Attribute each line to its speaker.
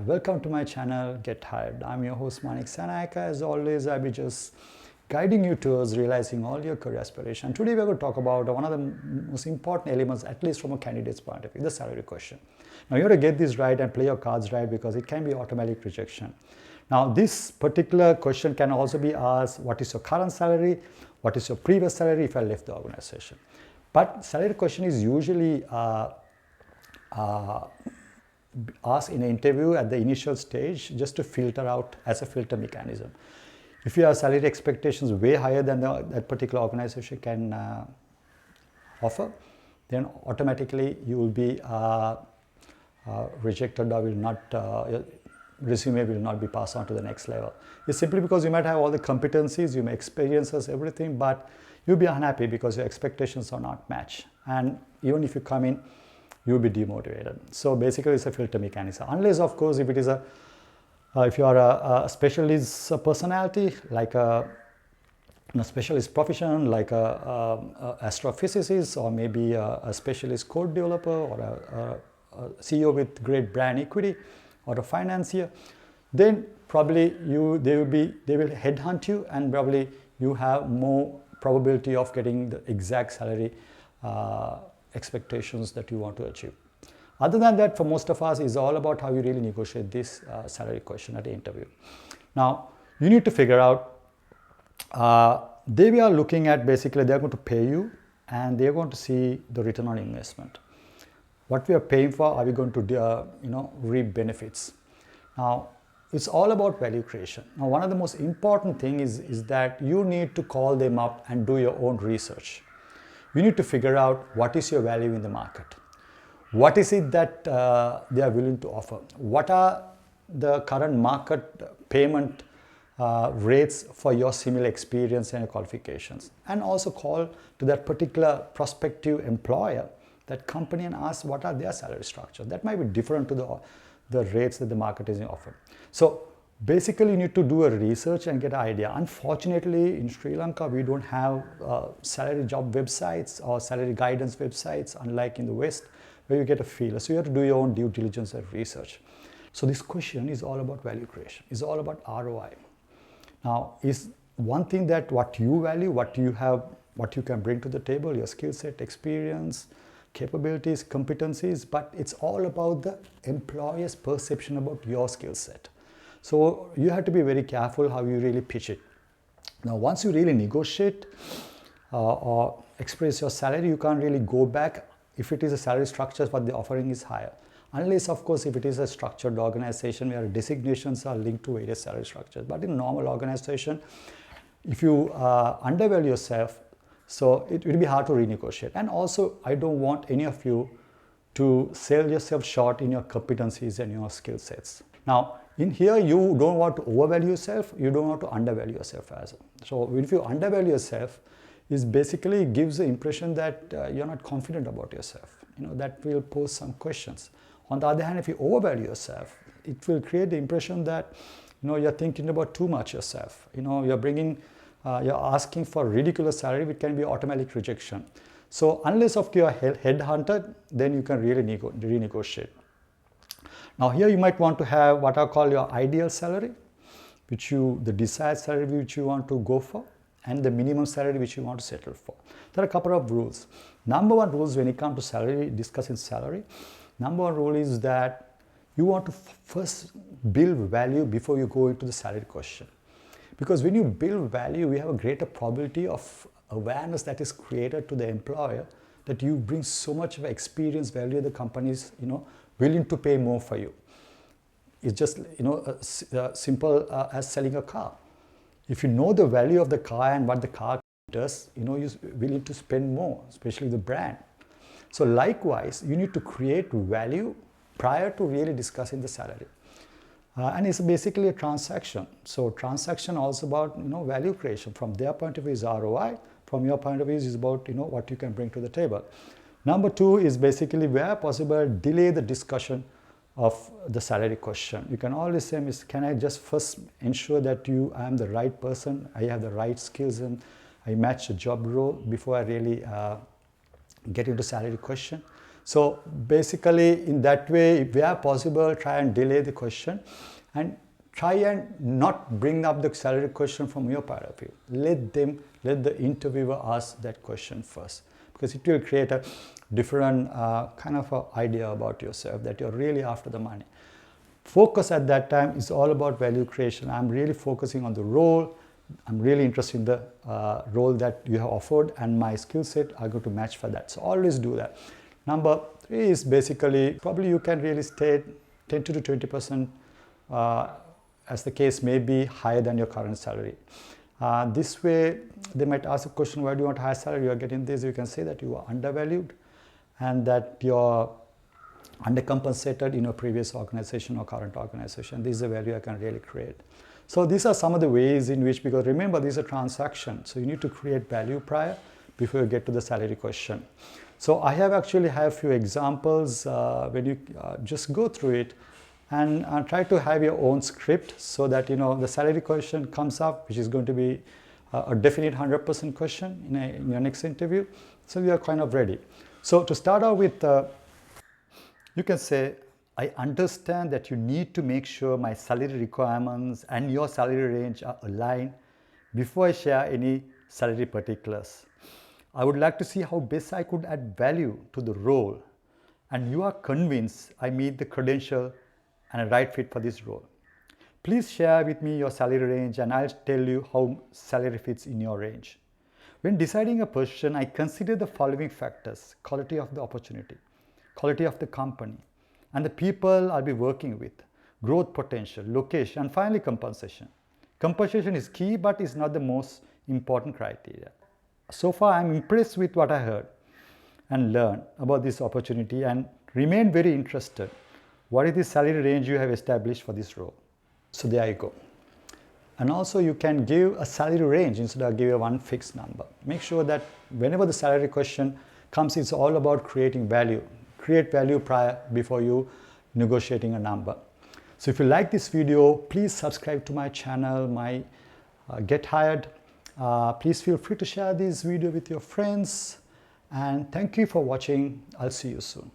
Speaker 1: welcome to my channel Get Hired. I'm your host Manik Sanayaka. As always, I'll be just guiding you towards realizing all your career aspirations. Today we're going to talk about one of the most important elements, at least from a candidate's point of view, the salary question. Now you have to get this right and play your cards right because it can be automatic rejection. Now this particular question can also be asked, what is your current salary? What is your previous salary if I left the organization? But salary question is usually asked in an interview at the initial stage just to filter out as a filter mechanism. If you have salary expectations way higher than that particular organization can offer, then automatically you will be rejected or will not, your resume will not be passed on to the next level. It's simply because you might have all the competencies, you may experiences, everything, but you'll be unhappy because your expectations are not matched. And even if you come in, you'll be demotivated. So basically it's a filter mechanism. Unless of course if it is if you are a specialist personality, like a specialist profession, like a astrophysicist, or maybe a specialist code developer, or a CEO with great brand equity, or a financier, then probably they will headhunt you, and probably you have more probability of getting the exact salary expectations that you want to achieve. Other than that, for most of us, is all about how you really negotiate this salary question at the interview. Now, you need to figure out, they are looking at basically they're going to pay you and they're going to see the return on investment. What we are paying for, are we going to reap benefits? Now, it's all about value creation. Now, one of the most important thing is that you need to call them up and do your own research. You need to figure out what is your value in the market. What is it that they are willing to offer? What are the current market payment rates for your similar experience and your qualifications? And also call to that particular prospective employer, that company, and ask what are their salary structure. That might be different to the rates that the market is offering. So basically you need to do a research and get an idea. Unfortunately, in Sri Lanka, we don't have salary job websites or salary guidance websites, unlike in the West, where you get a feel. So you have to do your own due diligence and research. So this question is all about value creation. It's all about ROI. Now, is one thing that what you value, what you have, what you can bring to the table, your skill set, experience, capabilities, competencies, but it's all about the employer's perception about your skill set. So you have to be very careful how you really pitch it. Now, once you really negotiate or express your salary, you can't really go back if it is a salary structure, but the offering is higher. Unless, of course, if it is a structured organization where designations are linked to various salary structures. But in a normal organization, if you undervalue yourself, so it will be hard to renegotiate. And also, I don't want any of you to sell yourself short in your competencies and your skill sets. Now, in here, you don't want to overvalue yourself, you don't want to undervalue yourself as well. So if you undervalue yourself, it basically gives the impression that you're not confident about yourself. That will pose some questions. On the other hand, if you overvalue yourself, it will create the impression that you're thinking about too much yourself. You're asking for ridiculous salary, which can be automatic rejection. So unless of you're headhunted, then you can really renegotiate. Now here you might want to have what I call your ideal salary, the desired salary which you want to go for, and the minimum salary which you want to settle for. There are a couple of rules. Number one rules when it comes to salary, discussing salary, number one rule is that you want to first build value before you go into the salary question. Because when you build value, we have a greater probability of awareness that is created to the employer that you bring so much of experience value the company is willing to pay more for you. It's just simple as selling a car. If you know the value of the car and what the car does, you're willing to spend more, especially the brand. So likewise, you need to create value prior to really discussing the salary. And it's basically a transaction. So transaction also about value creation. From their point of view is ROI. From your point of view is about what you can bring to the table. Number two is basically where possible delay the discussion of the salary question. You can always say, can I just first ensure that I am the right person, I have the right skills, and I match the job role before I really get into salary question. So basically, in that way, if where possible, try and delay the question and try and not bring up the salary question from your point of view. Let the interviewer ask that question first, because it will create a different kind of a idea about yourself, that you're really after the money. Focus at that time is all about value creation. I'm really focusing on the role. I'm really interested in the role that you have offered, and my skill set are going to match for that. So always do that. Number 3 is basically, probably you can really stay 10 to 20%, as the case may be, higher than your current salary. This way, they might ask a question, why do you want a higher salary? You are getting this. You can say that you are undervalued and that you're undercompensated in your previous organization or current organization. This is a value I can really create. So these are some of the ways in which, because remember, these are transactions. So you need to create value prior before you get to the salary question. So I have actually have a few examples when you just go through it and try to have your own script, so that the salary question comes up, which is going to be a definite 100% question in your next interview. So you are kind of ready. So to start out with, you can say, I understand that you need to make sure my salary requirements and your salary range are aligned before I share any salary particulars. I would like to see how best I could add value to the role, and you are convinced I meet the credential and a right fit for this role. Please share with me your salary range and I'll tell you how salary fits in your range. When deciding a position, I consider the following factors: quality of the opportunity, quality of the company, and the people I'll be working with, growth potential, location, and finally compensation. Compensation is key, but is not the most important criteria. So far, I'm impressed with what I heard and learned about this opportunity and remain very interested. What is the salary range you have established for this role? So there you go. And also you can give a salary range instead of giving one fixed number. Make sure that whenever the salary question comes, it's all about creating value. Create value prior before you negotiating a number. So if you like this video, please subscribe to my channel, my Get Hired. Please feel free to share this video with your friends, and thank you for watching. I'll see you soon.